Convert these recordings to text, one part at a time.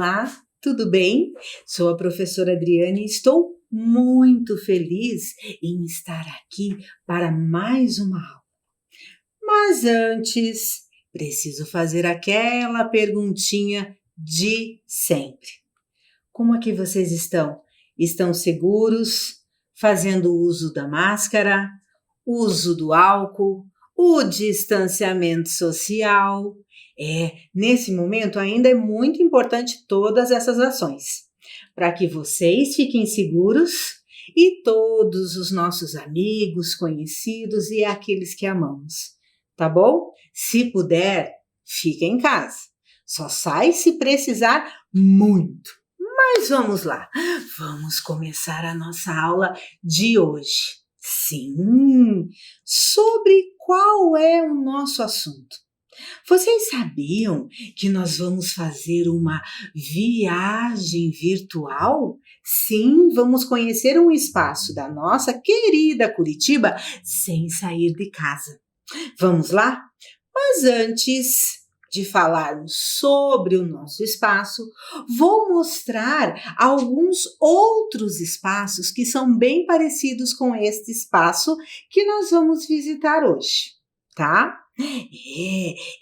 Olá, tudo bem? Sou a professora Adriane e estou muito feliz em estar aqui para mais uma aula. Mas antes, preciso fazer aquela perguntinha de sempre. Como é que vocês estão? Estão seguros? Fazendo uso da máscara? Uso do álcool? O distanciamento social? Nesse momento ainda é muito importante todas essas ações, para que vocês fiquem seguros e todos os nossos amigos, conhecidos e aqueles que amamos, tá bom? Se puder, fica em casa. Só sai se precisar muito. Mas vamos lá, vamos começar a nossa aula de hoje. Sim, sobre qual é o nosso assunto? Vocês sabiam que nós vamos fazer uma viagem virtual? Sim, vamos conhecer um espaço da nossa querida Curitiba sem sair de casa. Vamos lá? Mas antes de falarmos sobre o nosso espaço, vou mostrar alguns outros espaços que são bem parecidos com este espaço que nós vamos visitar hoje, tá?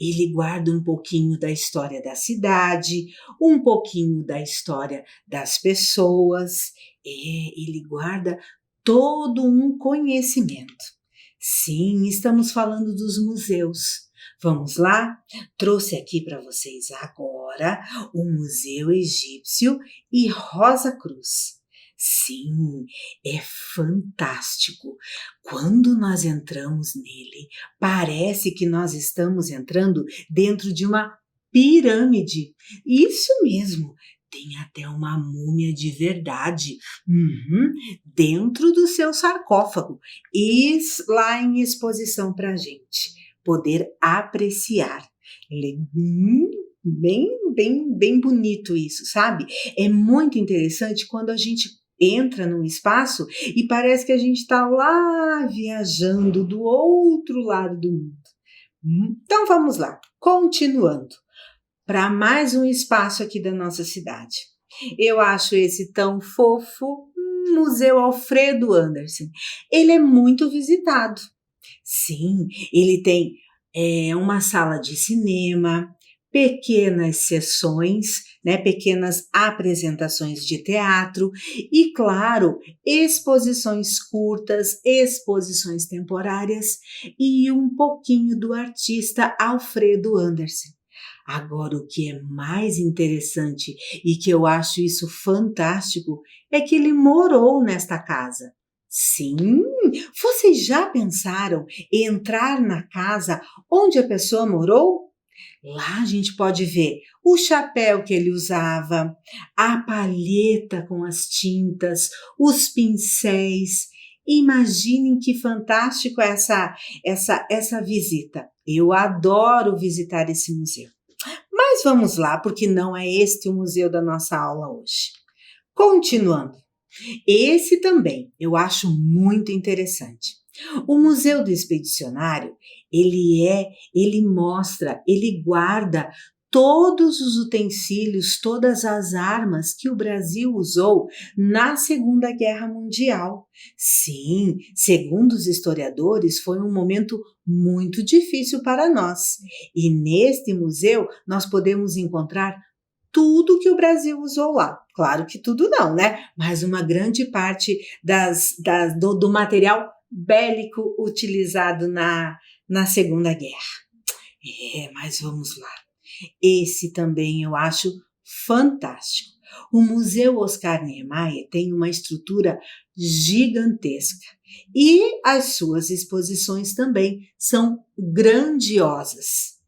Ele guarda um pouquinho da história da cidade, um pouquinho da história das pessoas, ele guarda todo um conhecimento. Sim, estamos falando dos museus. Vamos lá? Trouxe aqui para vocês agora o Museu Egípcio e Rosa Cruz. Sim, é fantástico. Quando nós entramos nele, parece que nós estamos entrando dentro de uma pirâmide. Isso mesmo, tem até uma múmia de verdade dentro do seu sarcófago. Isso lá em exposição para a gente poder apreciar. Bem bonito isso, sabe? É muito interessante quando a gente entra num espaço e parece que a gente está lá viajando do outro lado do mundo. Então vamos lá, continuando para mais um espaço aqui da nossa cidade. Eu acho esse tão fofo, Museu Alfredo Anderson. Ele é muito visitado. Sim, ele tem uma sala de cinema, pequenas sessões, pequenas apresentações de teatro e, claro, exposições curtas, exposições temporárias e um pouquinho do artista Alfredo Anderson. Agora, o que é mais interessante e que eu acho isso fantástico é que ele morou nesta casa. Sim, vocês já pensaram em entrar na casa onde a pessoa morou? Lá a gente pode ver o chapéu que ele usava, a palheta com as tintas, os pincéis. Imaginem que fantástico é essa visita. Eu adoro visitar esse museu. Mas vamos lá, porque não é este o museu da nossa aula hoje. Continuando. Esse também eu acho muito interessante. O Museu do Expedicionário, ele mostra, ele guarda todos os utensílios, todas as armas que o Brasil usou na Segunda Guerra Mundial. Sim, segundo os historiadores, foi um momento muito difícil para nós. E neste museu nós podemos encontrar tudo que o Brasil usou lá. Claro que tudo não, né? Mas uma grande parte do material bélico utilizado na Segunda Guerra. Mas vamos lá. Esse também eu acho fantástico. O Museu Oscar Niemeyer tem uma estrutura gigantesca e as suas exposições também são grandiosas.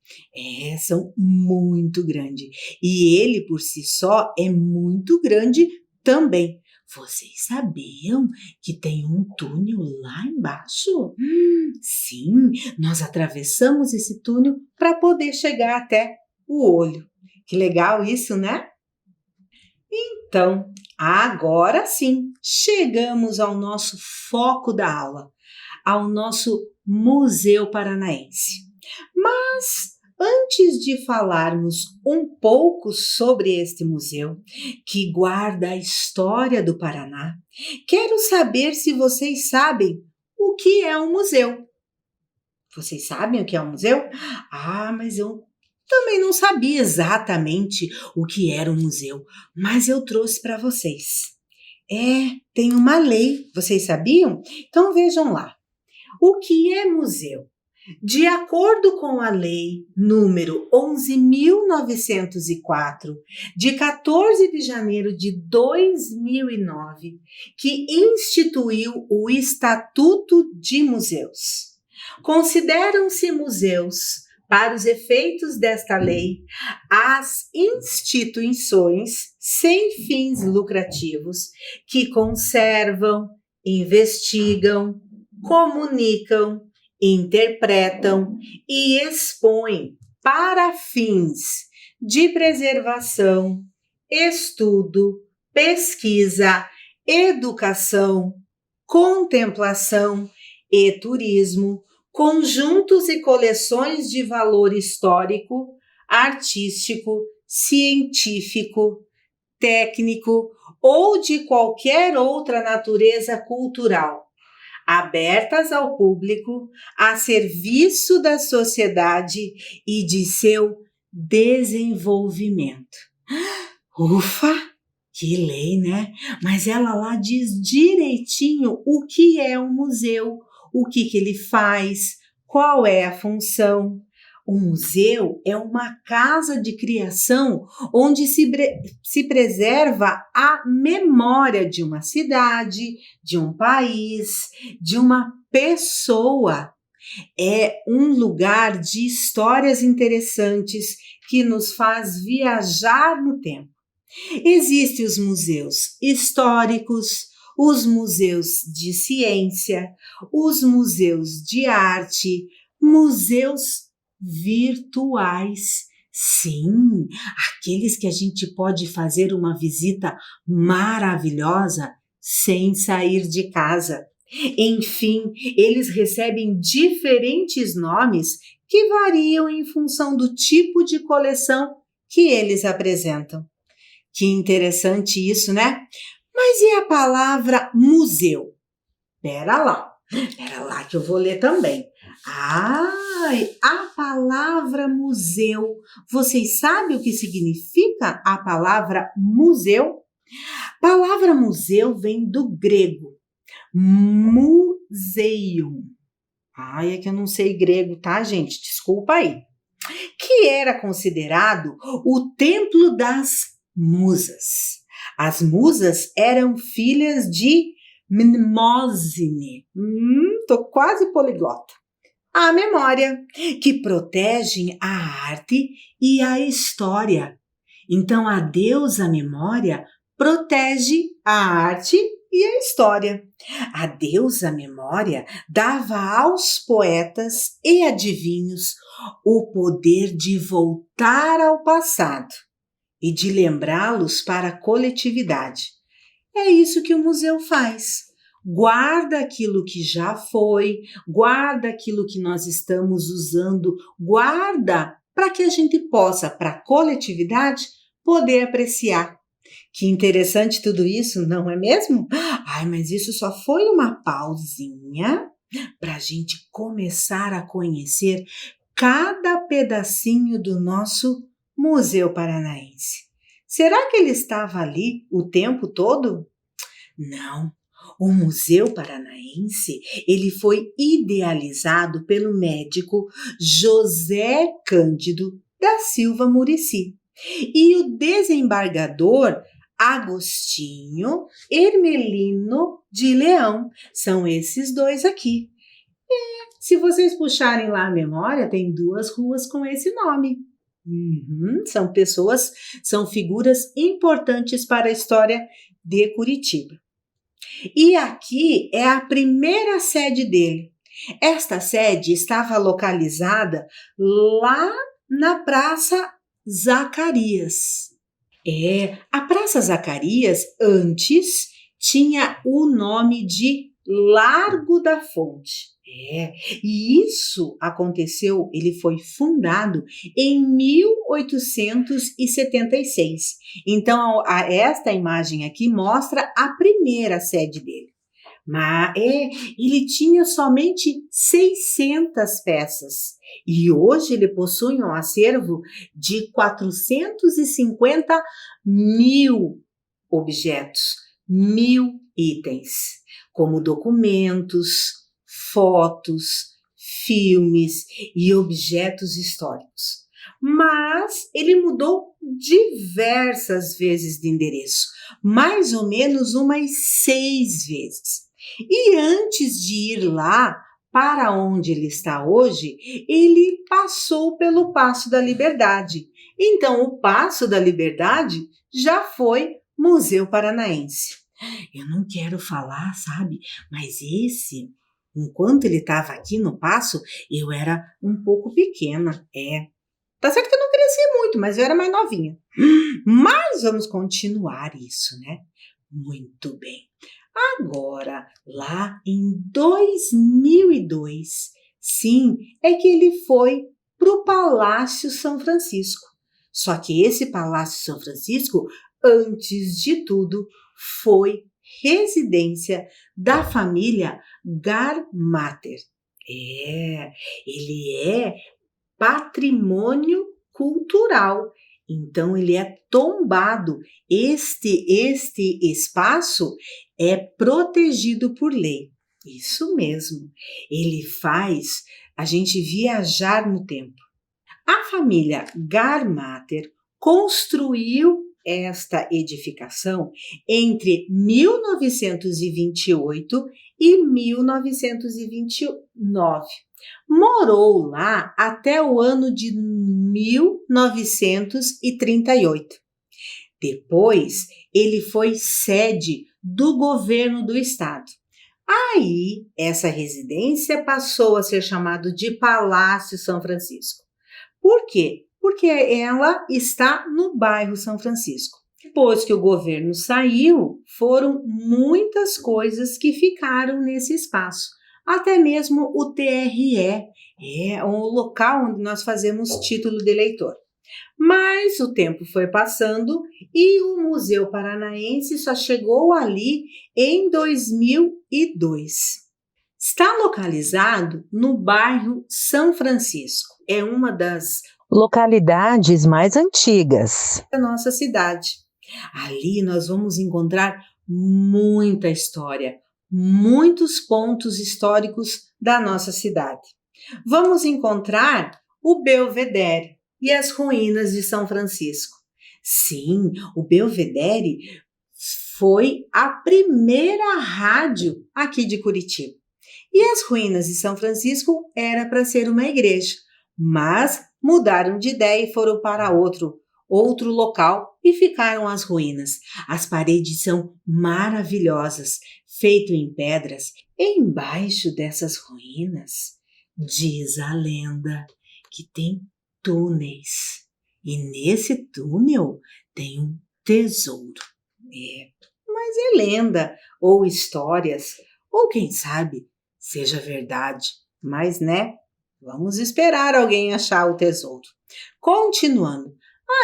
São muito grandes. E ele, por si só, é muito grande também. Vocês sabiam que tem um túnel lá embaixo? Sim, nós atravessamos esse túnel para poder chegar até o olho. Que legal isso, né? Então, agora sim, chegamos ao nosso foco da aula, ao nosso Museu Paranaense. Mas Antes de falarmos um pouco sobre este museu, que guarda a história do Paraná, quero saber se vocês sabem o que é um museu. Vocês sabem o que é um museu? Ah, mas eu também não sabia exatamente o que era um museu, mas eu trouxe para vocês. Tem uma lei, vocês sabiam? Então vejam lá. O que é museu? De acordo com a Lei número 11.904, de 14 de janeiro de 2009, que instituiu o Estatuto de Museus. Consideram-se museus, para os efeitos desta lei, as instituições sem fins lucrativos que conservam, investigam, comunicam, interpretam e expõem para fins de preservação, estudo, pesquisa, educação, contemplação e turismo, conjuntos e coleções de valor histórico, artístico, científico, técnico ou de qualquer outra natureza cultural, abertas ao público, a serviço da sociedade e de seu desenvolvimento. Ufa! Que lei, né? Mas ela lá diz direitinho o que é um museu, o que ele faz, qual é a função. O museu é uma casa de criação onde se preserva a memória de uma cidade, de um país, de uma pessoa. É um lugar de histórias interessantes que nos faz viajar no tempo. Existem os museus históricos, os museus de ciência, os museus de arte, museus virtuais. Sim, aqueles que a gente pode fazer uma visita maravilhosa sem sair de casa. Enfim, eles recebem diferentes nomes que variam em função do tipo de coleção que eles apresentam. Que interessante isso, né? Mas e a palavra museu? Pera lá que eu vou ler também. A palavra museu. Vocês sabem o que significa a palavra museu? A palavra museu vem do grego, museion. É que eu não sei grego, tá, gente? Desculpa aí. Que era considerado o templo das musas. As musas eram filhas de Mnemosine. Tô quase poliglota. A memória, que protegem a arte e a história. Então, a deusa memória protege a arte e a história. A deusa memória dava aos poetas e adivinhos o poder de voltar ao passado e de lembrá-los para a coletividade. É isso que o museu faz. Guarda aquilo que já foi, guarda aquilo que nós estamos usando, guarda para que a gente possa, para a coletividade, poder apreciar. Que interessante tudo isso, não é mesmo? Mas isso só foi uma pausinha para a gente começar a conhecer cada pedacinho do nosso Museu Paranaense. Será que ele estava ali o tempo todo? Não. O Museu Paranaense, ele foi idealizado pelo médico José Cândido da Silva Muricy e o desembargador Agostinho Hermelino de Leão. São esses dois aqui. Se vocês puxarem lá a memória, tem 2 ruas com esse nome. São figuras importantes para a história de Curitiba. E aqui é a primeira sede dele. Esta sede estava localizada lá na Praça Zacarias. A Praça Zacarias antes tinha o nome de Largo da Fonte. E isso aconteceu, ele foi fundado em 1876. Então, esta imagem aqui mostra a primeira sede dele. Mas ele tinha somente 600 peças e hoje ele possui um acervo de 450 mil objetos, 1000 itens, como documentos, fotos, filmes e objetos históricos. Mas ele mudou diversas vezes de endereço, mais ou menos umas 6 vezes. E antes de ir lá para onde ele está hoje, ele passou pelo Paço da Liberdade. Então, o Paço da Liberdade já foi Museu Paranaense. Eu não quero falar, sabe? Mas enquanto ele estava aqui no Paço, eu era um pouco pequena. Tá certo que eu não cresci muito, mas eu era mais novinha. Mas vamos continuar isso, né? Muito bem. Agora, lá em 2002, sim, é que ele foi para o Palácio São Francisco. Só que esse Palácio São Francisco, antes de tudo, foi residência da família Garmater. Ele é patrimônio cultural. Então, ele é tombado. Este espaço é protegido por lei. Isso mesmo. Ele faz a gente viajar no tempo. A família Garmater construiu esta edificação entre 1928 e 1929. Morou lá até o ano de 1938. Depois, ele foi sede do governo do estado. Aí, essa residência passou a ser chamada de Palácio São Francisco. Por quê? Porque ela está no bairro São Francisco. Depois que o governo saiu, foram muitas coisas que ficaram nesse espaço. Até mesmo o TRE, é um local onde nós fazemos título de eleitor. Mas o tempo foi passando e o Museu Paranaense só chegou ali em 2002. Está localizado no bairro São Francisco. É uma das localidades mais antigas da nossa cidade. Ali nós vamos encontrar muita história, muitos pontos históricos da nossa cidade. Vamos encontrar o Belvedere e as ruínas de São Francisco. Sim, o Belvedere foi a primeira rádio aqui de Curitiba. E as ruínas de São Francisco era para ser uma igreja, mas mudaram de ideia e foram para outro local e ficaram as ruínas. As paredes são maravilhosas, feito em pedras. Embaixo dessas ruínas, diz a lenda que tem túneis. E nesse túnel tem um tesouro. Mas é lenda, ou histórias, ou quem sabe seja verdade. Mas, né? Vamos esperar alguém achar o tesouro. Continuando,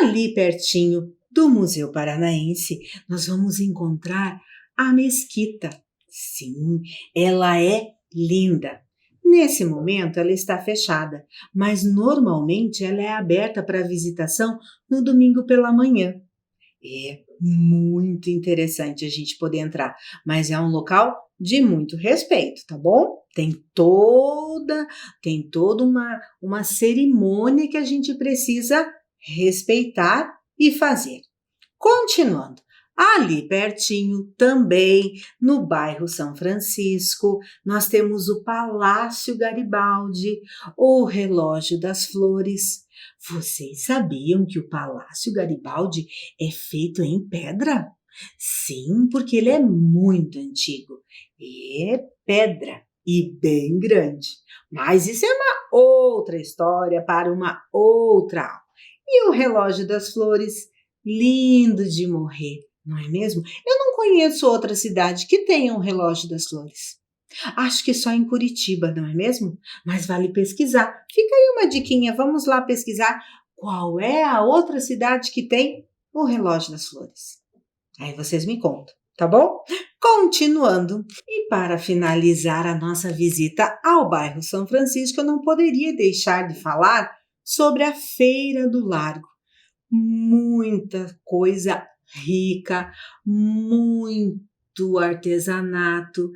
ali pertinho do Museu Paranaense, nós vamos encontrar a mesquita. Sim, ela é linda. Nesse momento ela está fechada, mas normalmente ela é aberta para visitação no domingo pela manhã. É muito interessante a gente poder entrar, mas é um local de muito respeito, tá bom? Tem toda uma cerimônia que a gente precisa respeitar e fazer. Continuando, ali pertinho também, no bairro São Francisco, nós temos o Palácio Garibaldi, o Relógio das Flores. Vocês sabiam que o Palácio Garibaldi é feito em pedra? Sim, porque ele é muito antigo. É pedra e bem grande. Mas isso é uma outra história para uma outra aula. E o Relógio das Flores, lindo de morrer, não é mesmo? Eu não conheço outra cidade que tenha um Relógio das Flores. Acho que só em Curitiba, não é mesmo? Mas vale pesquisar. Fica aí uma diquinha, vamos lá pesquisar qual é a outra cidade que tem o Relógio das Flores. Aí vocês me contam, tá bom? Continuando, e para finalizar a nossa visita ao bairro São Francisco, eu não poderia deixar de falar sobre a Feira do Largo. Muita coisa rica, muito artesanato,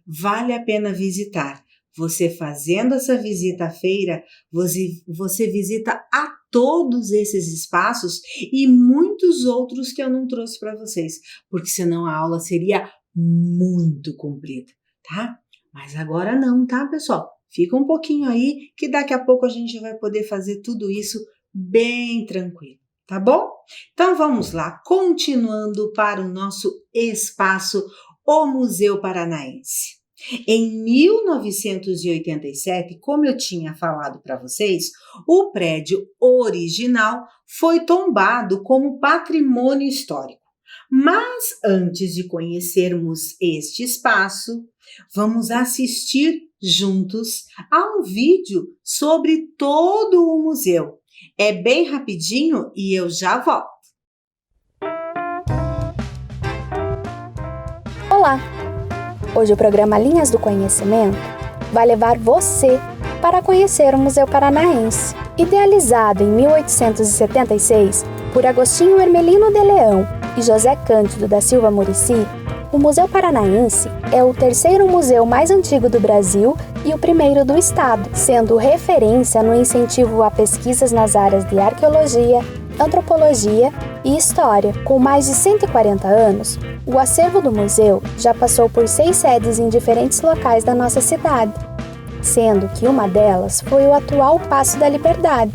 vale a pena visitar. Você fazendo essa visita à feira, você visita a todos esses espaços e muitos outros que eu não trouxe para vocês, porque senão a aula seria muito comprida, tá? Mas agora não, tá, pessoal? Fica um pouquinho aí que daqui a pouco a gente vai poder fazer tudo isso bem tranquilo, tá bom? Então vamos lá, continuando para o nosso espaço, o Museu Paranaense. Em 1987, como eu tinha falado para vocês, o prédio original foi tombado como patrimônio histórico. Mas antes de conhecermos este espaço, vamos assistir juntos a um vídeo sobre todo o museu. É bem rapidinho e eu já volto. Olá! Hoje o programa Linhas do Conhecimento vai levar você para conhecer o Museu Paranaense. Idealizado em 1876 por Agostinho Hermelino de Leão e José Cândido da Silva Murici, o Museu Paranaense é o terceiro museu mais antigo do Brasil e o primeiro do estado, sendo referência no incentivo a pesquisas nas áreas de arqueologia, antropologia e história. Com mais de 140 anos, o acervo do museu já passou por 6 sedes em diferentes locais da nossa cidade, sendo que uma delas foi o atual Paço da Liberdade,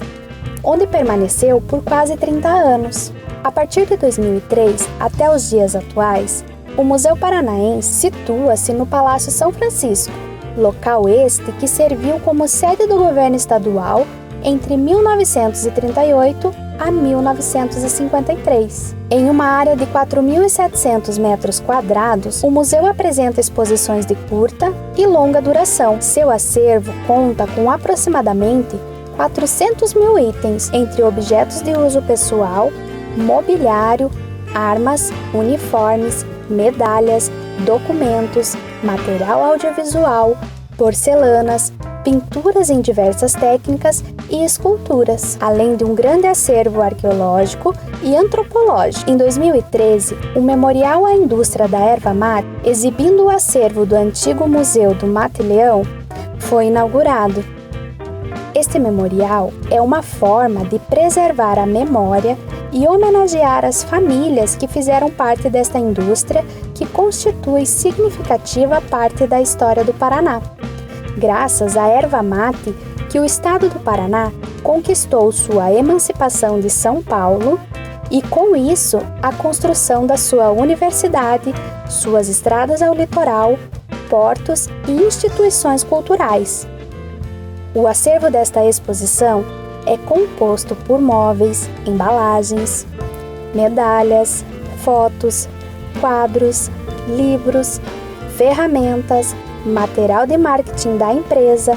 onde permaneceu por quase 30 anos. A partir de 2003 até os dias atuais, o Museu Paranaense situa-se no Palácio São Francisco, local este que serviu como sede do governo estadual entre 1938 a 1953. Em uma área de 4.700 metros quadrados, o museu apresenta exposições de curta e longa duração. Seu acervo conta com aproximadamente 400 mil itens, entre objetos de uso pessoal, mobiliário, armas, uniformes, medalhas, documentos, material audiovisual, porcelanas, pinturas em diversas técnicas e esculturas, além de um grande acervo arqueológico e antropológico. Em 2013, o Memorial à Indústria da Erva Mate, exibindo o acervo do antigo Museu do Mate-Leão, foi inaugurado. Este memorial é uma forma de preservar a memória e homenagear as famílias que fizeram parte desta indústria que constitui significativa parte da história do Paraná. Graças à erva mate que o estado do Paraná conquistou sua emancipação de São Paulo e, com isso, a construção da sua universidade, suas estradas ao litoral, portos e instituições culturais. O acervo desta exposição é composto por móveis, embalagens, medalhas, fotos, quadros, livros, ferramentas, material de marketing da empresa,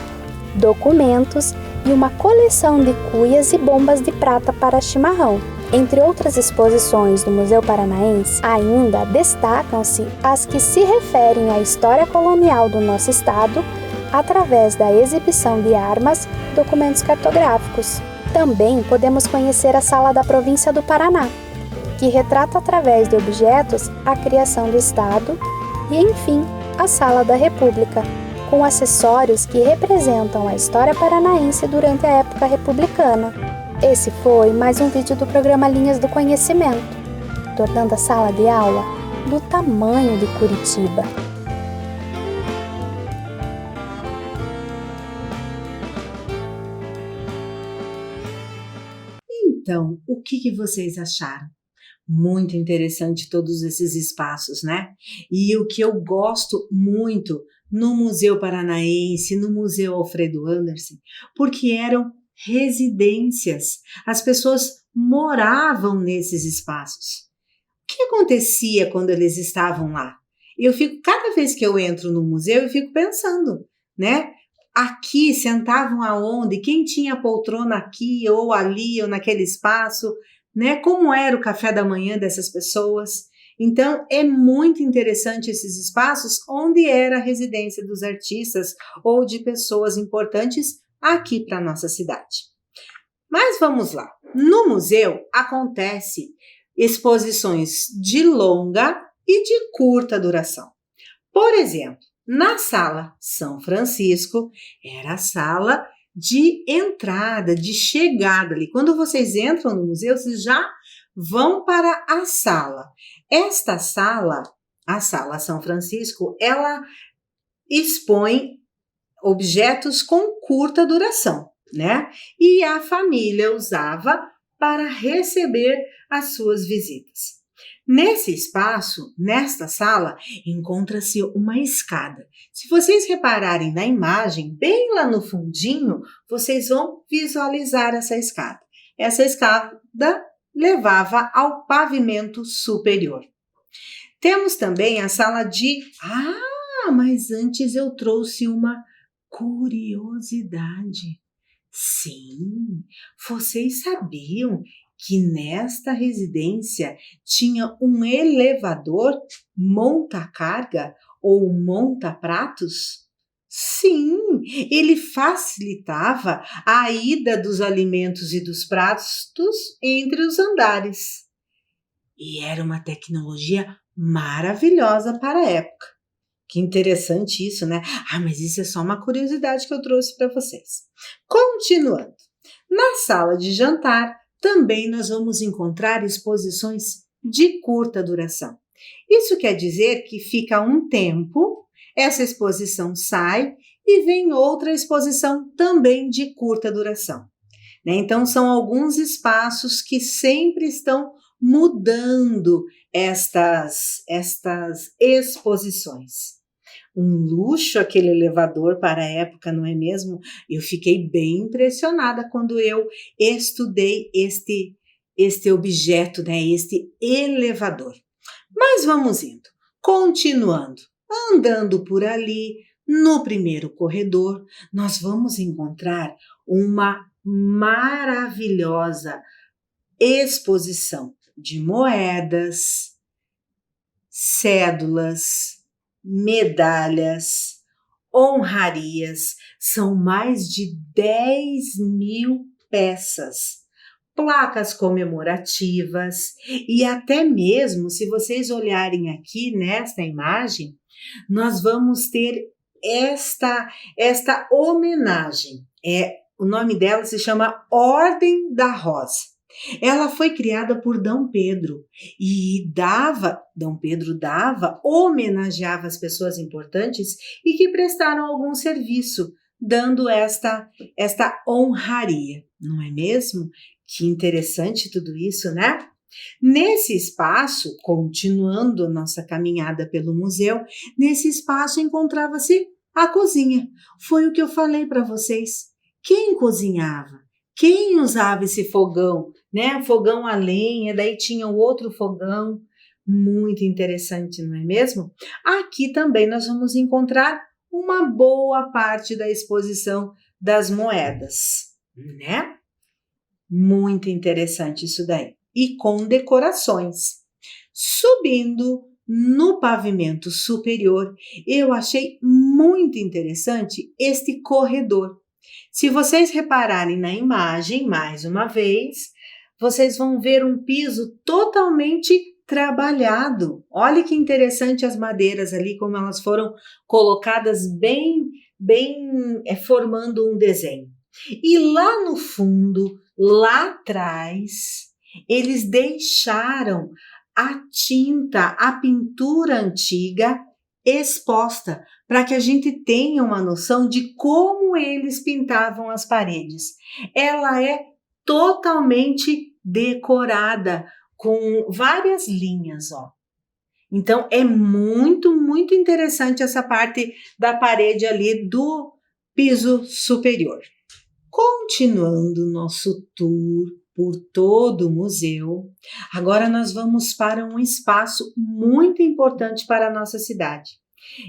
documentos e uma coleção de cuias e bombas de prata para chimarrão. Entre outras exposições do Museu Paranaense, ainda destacam-se as que se referem à história colonial do nosso estado através da exibição de armas, documentos cartográficos. Também podemos conhecer a Sala da Província do Paraná, que retrata através de objetos a criação do estado, e, enfim, a Sala da República, com acessórios que representam a história paranaense durante a época republicana. Esse foi mais um vídeo do programa Linhas do Conhecimento, tornando a sala de aula do tamanho de Curitiba. Então, o que vocês acharam? Muito interessante todos esses espaços, né? E o que eu gosto muito no Museu Paranaense, no Museu Alfredo Anderson, porque eram residências. As pessoas moravam nesses espaços. O que acontecia quando eles estavam lá? Cada vez que eu entro no museu, eu fico pensando, né? Aqui sentavam aonde? Quem tinha poltrona aqui ou ali ou naquele espaço, né? Como era o café da manhã dessas pessoas? Então, é muito interessante esses espaços onde era a residência dos artistas ou de pessoas importantes aqui para a nossa cidade. Mas vamos lá. No museu acontece exposições de longa e de curta duração. Por exemplo, na Sala São Francisco, era a sala de entrada, de chegada ali. Quando vocês entram no museu, vocês já vão para a sala. Esta sala, a Sala São Francisco, ela expõe objetos com curta duração, né? E a família usava para receber as suas visitas. Nesse espaço, nesta sala, encontra-se uma escada. Se vocês repararem na imagem, bem lá no fundinho, vocês vão visualizar essa escada. Essa escada levava ao pavimento superior. Temos também a sala de... mas antes eu trouxe uma curiosidade. Sim, vocês sabiam que nesta residência tinha um elevador monta-carga ou monta-pratos? Sim, ele facilitava a ida dos alimentos e dos pratos entre os andares. E era uma tecnologia maravilhosa para a época. Que interessante isso, né? Mas isso é só uma curiosidade que eu trouxe para vocês. Continuando. Na sala de jantar, também nós vamos encontrar exposições de curta duração. Isso quer dizer que fica um tempo, essa exposição sai e vem outra exposição também de curta duração, né? Então, são alguns espaços que sempre estão mudando estas exposições. Um luxo aquele elevador para a época, não é mesmo? Eu fiquei bem impressionada quando eu estudei este objeto, né? Este elevador. Mas vamos indo, continuando, andando por ali, no primeiro corredor, nós vamos encontrar uma maravilhosa exposição de moedas, cédulas, medalhas, honrarias. São mais de 10.000 peças, placas comemorativas e até mesmo, se vocês olharem aqui nesta imagem, nós vamos ter esta homenagem. O nome dela se chama Ordem da Rosa. Ela foi criada por D. Pedro e homenageava as pessoas importantes e que prestaram algum serviço, dando esta honraria, não é mesmo? Que interessante tudo isso, né? Nesse espaço, continuando a nossa caminhada pelo museu, nesse espaço encontrava-se a cozinha. Foi o que eu falei para vocês. Quem cozinhava? Quem usava esse fogão, né? Fogão a lenha, daí tinha o outro fogão. Muito interessante, não é mesmo? Aqui também nós vamos encontrar uma boa parte da exposição das moedas, né? Muito interessante isso daí. E com decorações. Subindo no pavimento superior, eu achei muito interessante este corredor. Se vocês repararem na imagem, mais uma vez, vocês vão ver um piso totalmente trabalhado. Olha que interessante as madeiras ali, como elas foram colocadas bem formando um desenho. E lá no fundo, lá atrás, eles deixaram a tinta, a pintura antiga exposta, para que a gente tenha uma noção de como eles pintavam as paredes. Ela é totalmente decorada com várias linhas, ó. Então, é muito, muito interessante essa parte da parede ali do piso superior. Continuando nosso tour por todo o museu. Agora nós vamos para um espaço muito importante para a nossa cidade.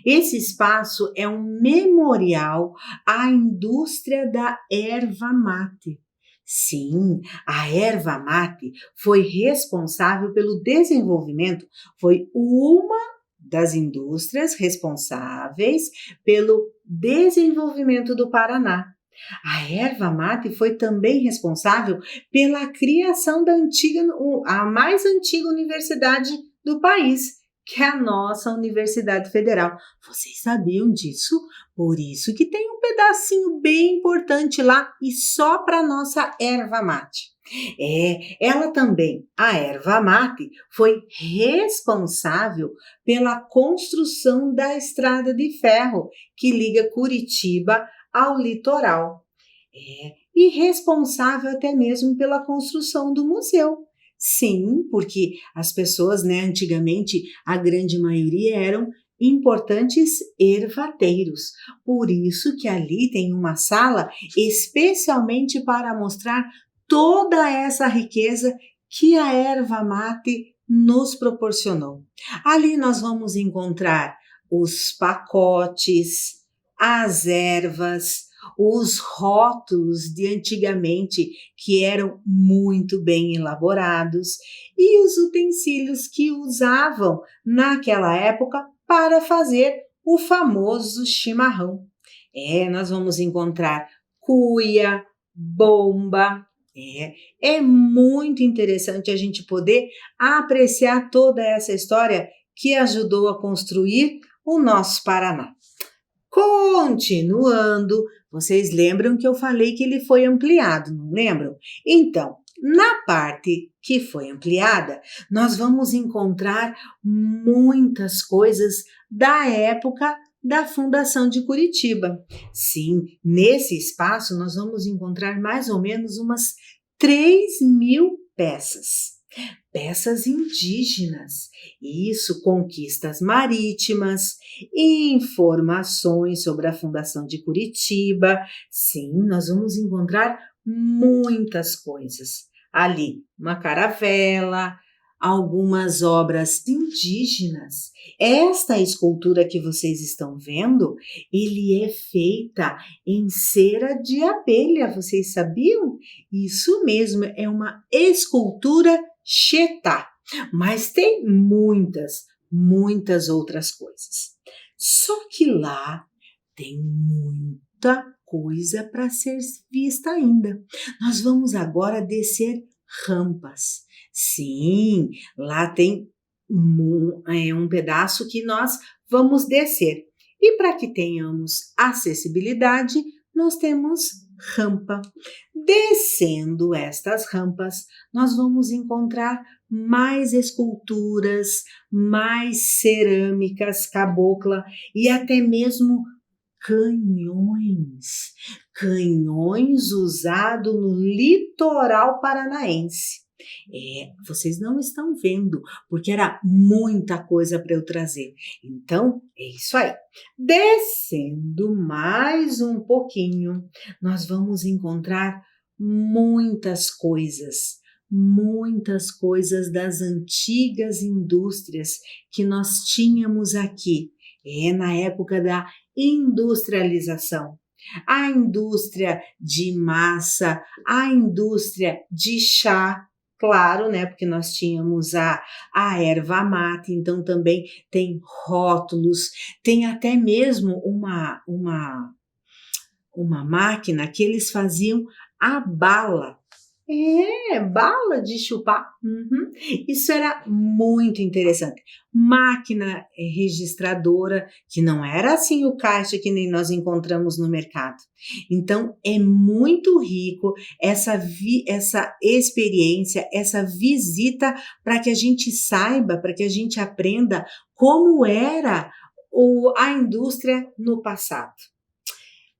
Esse espaço é um memorial à indústria da erva mate. Sim, a erva mate foi responsável pelo desenvolvimento, foi uma das indústrias responsáveis pelo desenvolvimento do Paraná. A erva mate foi também responsável pela criação a mais antiga universidade do país, que é a nossa Universidade Federal. Vocês sabiam disso? Por isso que tem um pedacinho bem importante lá e só para nossa erva mate. Ela também, a erva mate, foi responsável pela construção da estrada de ferro que liga Curitiba ao litoral. E responsável até mesmo pela construção do museu. Sim, porque as pessoas, antigamente, a grande maioria eram importantes ervateiros. Por isso que ali tem uma sala especialmente para mostrar toda essa riqueza que a erva mate nos proporcionou. Ali nós vamos encontrar os pacotes, as ervas, os rótulos de antigamente que eram muito bem elaborados e os utensílios que usavam naquela época para fazer o famoso chimarrão. Nós vamos encontrar cuia, bomba. É muito interessante a gente poder apreciar toda essa história que ajudou a construir o nosso Paraná. Continuando, vocês lembram que eu falei que ele foi ampliado, não lembram? Então, na parte que foi ampliada, nós vamos encontrar muitas coisas da época da fundação de Curitiba. Sim, nesse espaço nós vamos encontrar mais ou menos umas 3.000 peças. Peças indígenas, isso, conquistas marítimas, informações sobre a fundação de Curitiba. Sim, nós vamos encontrar muitas coisas. Ali, uma caravela, algumas obras indígenas. Esta escultura que vocês estão vendo, ele é feita em cera de abelha, vocês sabiam? Isso mesmo, é uma escultura Chetá, mas tem muitas outras coisas. Só que lá tem muita coisa para ser vista ainda. Nós vamos agora descer rampas. Sim, lá tem um pedaço que nós vamos descer. E para que tenhamos acessibilidade, nós temos rampa. Descendo estas rampas, nós vamos encontrar mais esculturas, mais cerâmicas cabocla e até mesmo canhões usados no litoral paranaense. Vocês não estão vendo, porque era muita coisa para eu trazer. Então, é isso aí. Descendo mais um pouquinho, nós vamos encontrar muitas coisas das antigas indústrias que nós tínhamos aqui. Na época da industrialização. A indústria de massa, a indústria de chá, claro, porque nós tínhamos a erva mate, então também tem rótulos, tem até mesmo uma máquina que eles faziam a bala. Bala de chupar. Isso era muito interessante. Máquina registradora, que não era assim o caixa que nem nós encontramos no mercado. Então, é muito rico essa experiência, essa visita, para que a gente saiba, para que a gente aprenda como era a indústria no passado.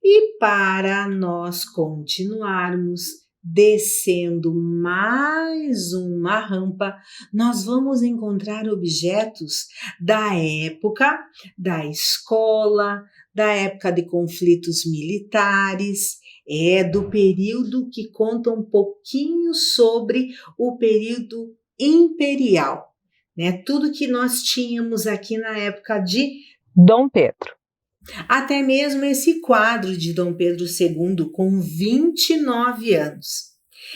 E para nós continuarmos descendo mais uma rampa, nós vamos encontrar objetos da época da escola, da época de conflitos militares. É do período que conta um pouquinho sobre o período imperial, né? Tudo que nós tínhamos aqui na época de Dom Pedro. até mesmo esse quadro de Dom Pedro II com 29 anos.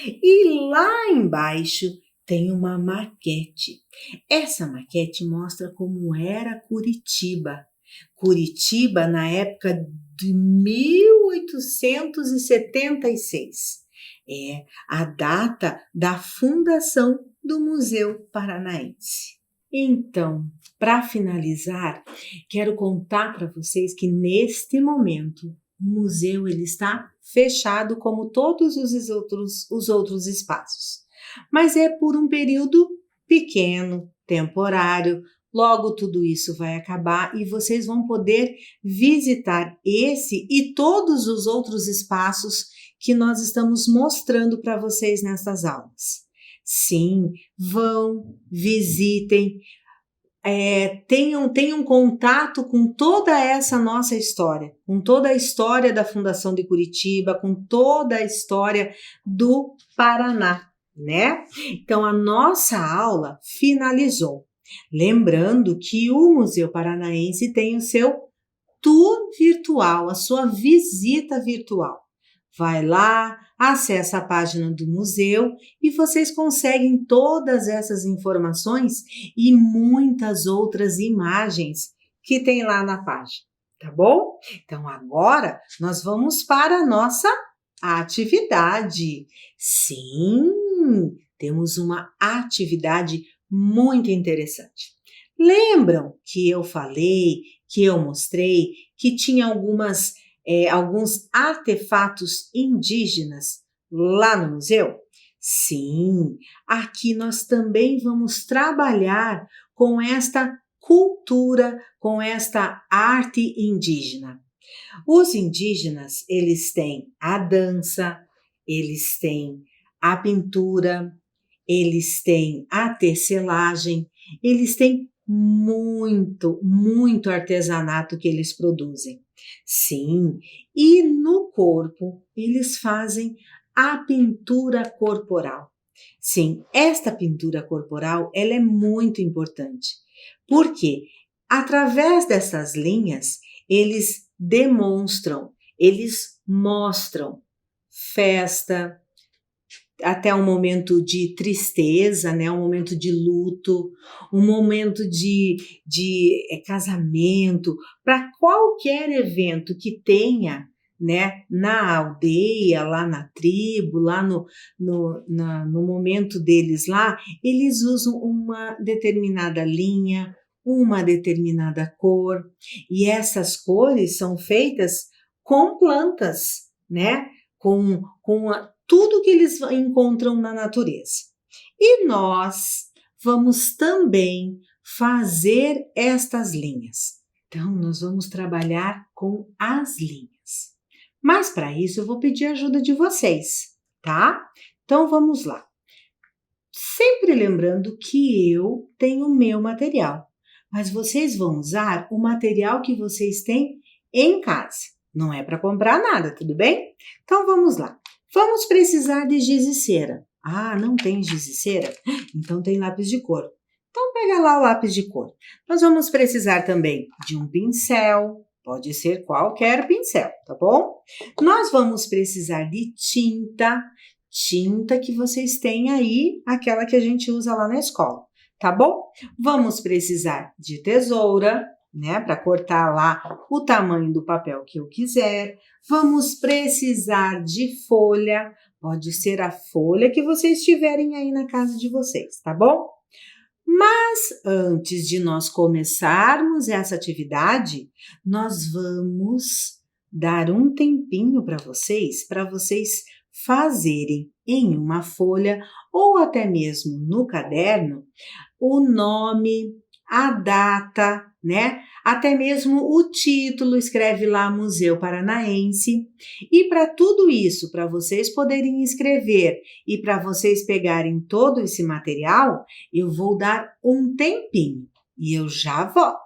E lá embaixo tem uma maquete. Essa maquete mostra como era Curitiba. Curitiba na época de 1876. É a data da fundação do Museu Paranaense. Então, para finalizar, quero contar para vocês que neste momento o museu ele está fechado como todos os outros espaços, mas é por um período pequeno, temporário. Logo tudo isso vai acabar e vocês vão poder visitar esse e todos os outros espaços que nós estamos mostrando para vocês nestas aulas. Sim, vão, visitem, tenham contato com toda essa nossa história, com toda a história da Fundação de Curitiba, com toda a história do Paraná, né? Então, a nossa aula finalizou. Lembrando que o Museu Paranaense tem o seu tour virtual, a sua visita virtual. Vai lá, acessa a página do museu e vocês conseguem todas essas informações e muitas outras imagens que tem lá na página, tá bom? Então agora nós vamos para a nossa atividade. Sim, temos uma atividade muito interessante. Lembram que eu falei, que eu mostrei, que tinha alguns artefatos indígenas lá no museu? Sim, aqui nós também vamos trabalhar com esta cultura, com esta arte indígena. Os indígenas, eles têm a dança, eles têm a pintura, eles têm a tecelagem, eles têm muito artesanato que eles produzem. Sim, e no corpo eles fazem a pintura corporal. Sim, esta pintura corporal ela é muito importante, porque através dessas linhas eles demonstram, eles mostram festa, até um momento de tristeza, né? Um momento de luto, um momento de casamento, para qualquer evento que tenha, né? Na aldeia, lá na tribo, lá no momento deles lá, eles usam uma determinada linha, uma determinada cor, e essas cores são feitas com plantas, né? Com tudo que eles encontram na natureza. E nós vamos também fazer estas linhas. Então, nós vamos trabalhar com as linhas. Mas para isso eu vou pedir a ajuda de vocês, tá? Então, vamos lá. Sempre lembrando que eu tenho o meu material, mas vocês vão usar o material que vocês têm em casa. Não é para comprar nada, tudo bem? Então, vamos lá. Vamos precisar de giz e cera. Ah, não tem giz e cera? Então tem lápis de cor. Então pega lá o lápis de cor. Nós vamos precisar também de um pincel, pode ser qualquer pincel, tá bom? Nós vamos precisar de tinta que vocês têm aí, aquela que a gente usa lá na escola, tá bom? Vamos precisar de tesoura, né, para cortar lá o tamanho do papel que eu quiser. Vamos precisar de folha, pode ser a folha que vocês tiverem aí na casa de vocês, tá bom? Mas antes de nós começarmos essa atividade, nós vamos dar um tempinho para vocês fazerem em uma folha ou até mesmo no caderno o nome, a data, né? Até mesmo o título, escreve lá Museu Paranaense. E para tudo isso, para vocês poderem escrever e para vocês pegarem todo esse material, eu vou dar um tempinho e eu já volto.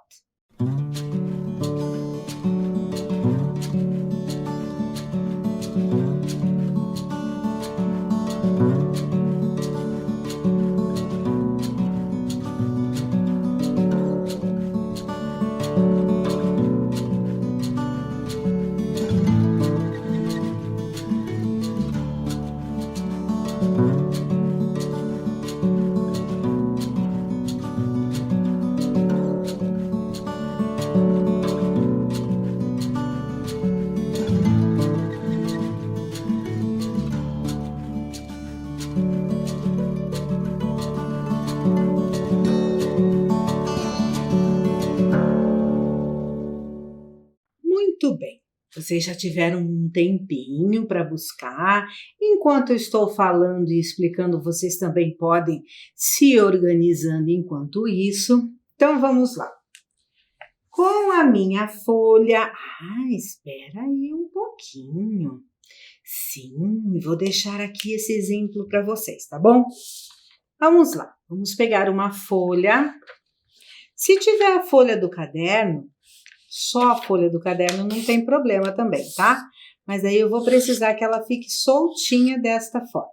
vocês já tiveram um tempinho para buscar. Enquanto eu estou falando e explicando, vocês também podem se organizando enquanto isso. Então, vamos lá. Com a minha folha... espera aí um pouquinho. Sim, vou deixar aqui esse exemplo para vocês, tá bom? Vamos lá. Vamos pegar uma folha. Se tiver a folha do caderno, só a folha do caderno não tem problema também, tá? Mas aí eu vou precisar que ela fique soltinha desta forma.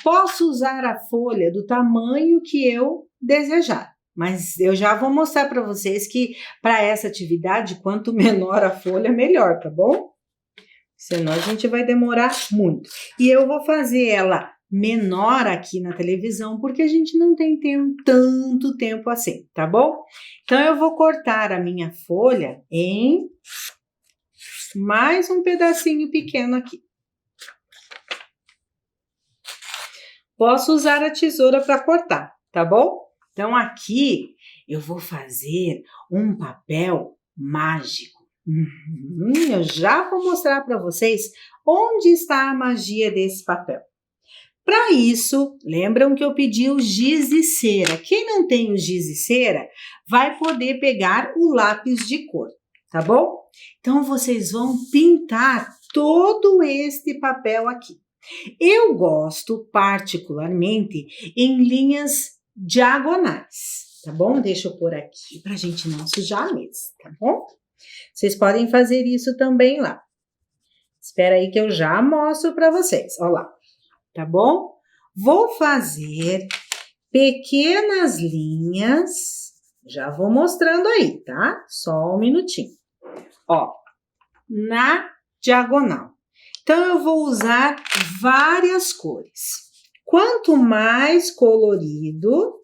Posso usar a folha do tamanho que eu desejar, mas eu já vou mostrar para vocês que para essa atividade, quanto menor a folha, melhor, tá bom? Senão a gente vai demorar muito. E eu vou fazer ela menor aqui na televisão, porque a gente não tem tanto tempo assim, tá bom? Então, eu vou cortar a minha folha em mais um pedacinho pequeno aqui. Posso usar a tesoura para cortar, tá bom? Então, aqui eu vou fazer um papel mágico. Eu já vou mostrar para vocês onde está a magia desse papel. Para isso, lembram que eu pedi o giz e cera. Quem não tem o giz e cera vai poder pegar o lápis de cor, tá bom? Então, vocês vão pintar todo este papel aqui. Eu gosto particularmente em linhas diagonais, tá bom? Deixa eu pôr aqui para a gente não sujar a mesa, tá bom? Vocês podem fazer isso também lá. Espera aí que eu já mostro para vocês, ó lá. Tá bom? Vou fazer pequenas linhas, já vou mostrando aí, tá? Só um minutinho. Ó, na diagonal. Então, eu vou usar várias cores. Quanto mais colorido,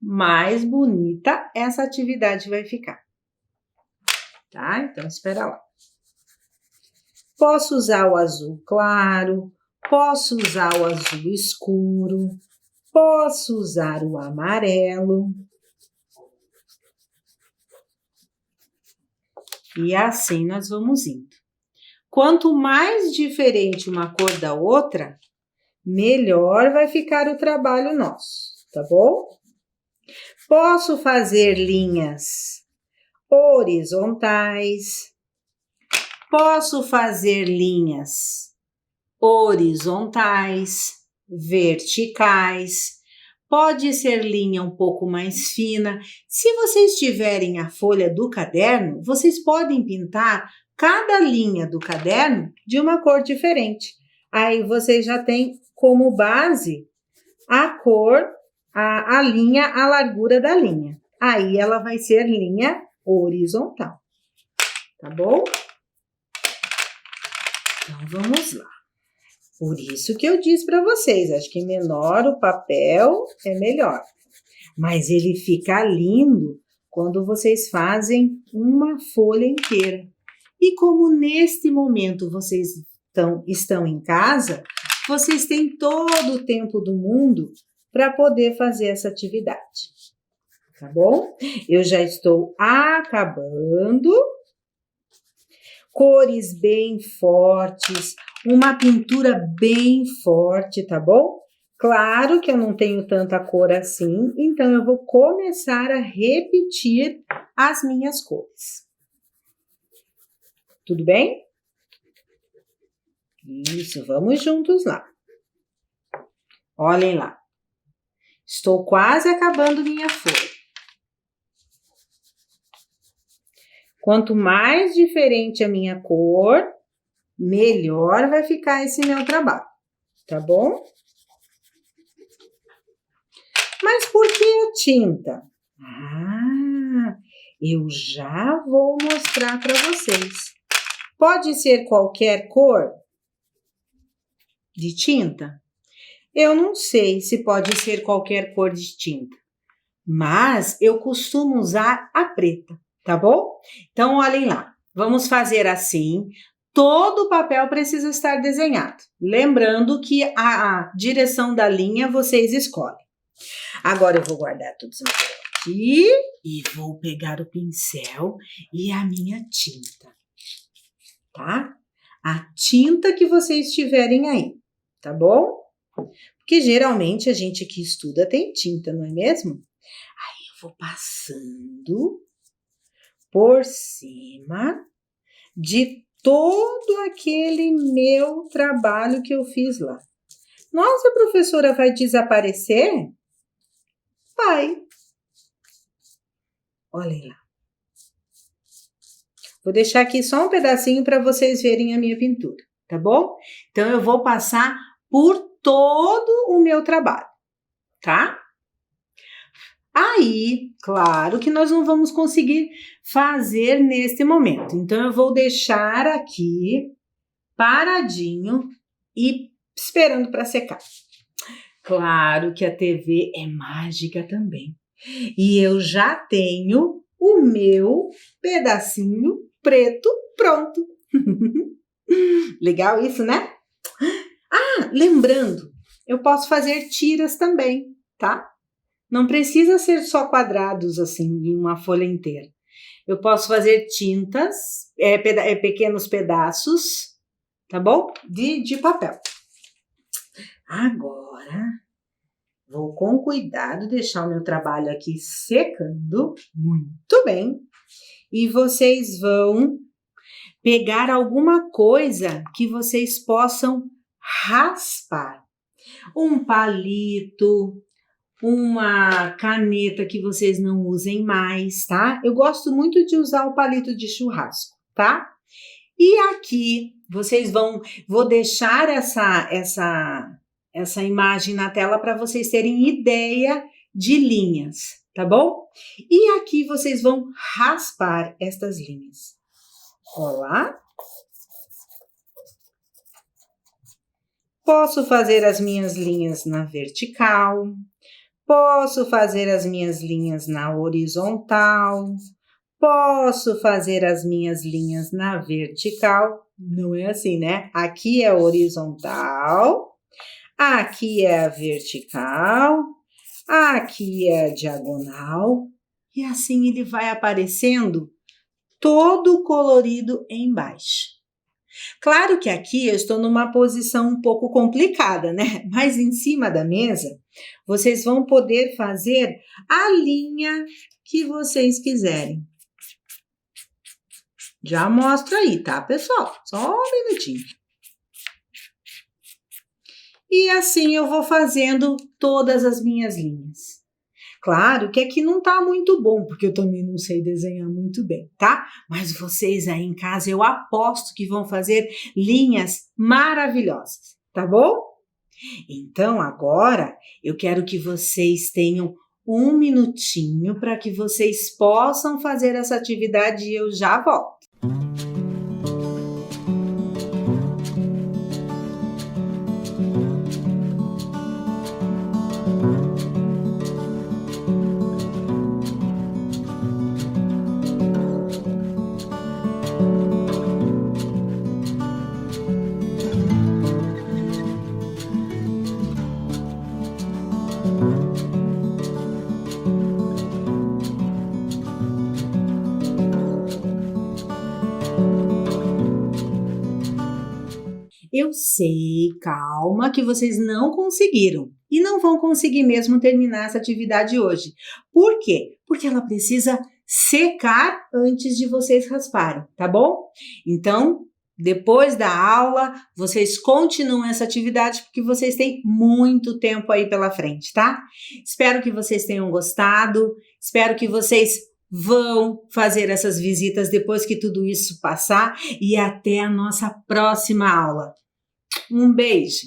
mais bonita essa atividade vai ficar. Tá? Então, espera lá. Posso usar o azul claro, posso usar o azul escuro, posso usar o amarelo. E assim nós vamos indo. Quanto mais diferente uma cor da outra, melhor vai ficar o trabalho nosso, tá bom? Posso fazer linhas horizontais. Posso fazer linhas horizontais, verticais, pode ser linha um pouco mais fina. Se vocês tiverem a folha do caderno, vocês podem pintar cada linha do caderno de uma cor diferente. Aí vocês já têm como base a cor, a linha, a largura da linha. Aí ela vai ser linha horizontal, tá bom? Então, vamos lá. Por isso que eu disse para vocês, acho que menor o papel é melhor. Mas ele fica lindo quando vocês fazem uma folha inteira. E como neste momento vocês estão em casa, vocês têm todo o tempo do mundo para poder fazer essa atividade. Tá bom? Eu já estou acabando. Cores bem fortes, uma pintura bem forte, tá bom? Claro que eu não tenho tanta cor assim, então eu vou começar a repetir as minhas cores. Tudo bem? Isso, vamos juntos lá. Olhem lá. Estou quase acabando minha folha. Quanto mais diferente a minha cor, melhor vai ficar esse meu trabalho, tá bom? Mas por que a tinta? Eu já vou mostrar para vocês. Pode ser qualquer cor de tinta? Eu não sei se pode ser qualquer cor de tinta, mas eu costumo usar a preta. Tá bom? Então, olhem lá. Vamos fazer assim. Todo o papel precisa estar desenhado. Lembrando que a direção da linha vocês escolhem. Agora, eu vou guardar tudo isso aqui e vou pegar o pincel e a minha tinta, tá? A tinta que vocês tiverem aí, tá bom? Porque geralmente a gente que estuda tem tinta, não é mesmo? Aí eu vou passando por cima de todo aquele meu trabalho que eu fiz lá. Nossa, professora, vai desaparecer? Vai. Olhem lá. Vou deixar aqui só um pedacinho para vocês verem a minha pintura, tá bom? Então, eu vou passar por todo o meu trabalho, tá? Aí, claro que nós não vamos conseguir fazer neste momento. Então, eu vou deixar aqui paradinho e esperando para secar. Claro que a TV é mágica também. E eu já tenho o meu pedacinho preto pronto. Legal isso, né? Ah, lembrando, eu posso fazer tiras também, tá? Não precisa ser só quadrados assim, em uma folha inteira. Eu posso fazer tintas, pequenos pedaços, tá bom? De papel. Agora, vou com cuidado deixar o meu trabalho aqui secando. Muito bem. E vocês vão pegar alguma coisa que vocês possam raspar. Um palito, uma caneta que vocês não usem mais, tá? Eu gosto muito de usar o palito de churrasco, tá? E aqui vocês vou deixar essa imagem na tela para vocês terem ideia de linhas, tá bom? E aqui vocês vão raspar estas linhas. Olá. Posso fazer as minhas linhas na vertical, posso fazer as minhas linhas na horizontal, posso fazer as minhas linhas na vertical. Não é assim, né? Aqui é horizontal, aqui é a vertical, aqui é a diagonal, e assim ele vai aparecendo todo colorido embaixo. Claro que aqui eu estou numa posição um pouco complicada, né? Mas em cima da mesa, vocês vão poder fazer a linha que vocês quiserem. Já mostro aí, tá, pessoal? Só um minutinho. E assim eu vou fazendo todas as minhas linhas. Claro que aqui não tá muito bom, porque eu também não sei desenhar muito bem, tá? Mas vocês aí em casa, eu aposto que vão fazer linhas maravilhosas, tá bom? Então, agora, eu quero que vocês tenham um minutinho para que vocês possam fazer essa atividade e eu já volto. Eu sei, calma, que vocês não conseguiram e não vão conseguir mesmo terminar essa atividade hoje. Por quê? Porque ela precisa secar antes de vocês rasparem, tá bom? Então, depois da aula, vocês continuam essa atividade porque vocês têm muito tempo aí pela frente, tá? Espero que vocês tenham gostado, espero que vocês vão fazer essas visitas depois que tudo isso passar e até a nossa próxima aula. Um beijo!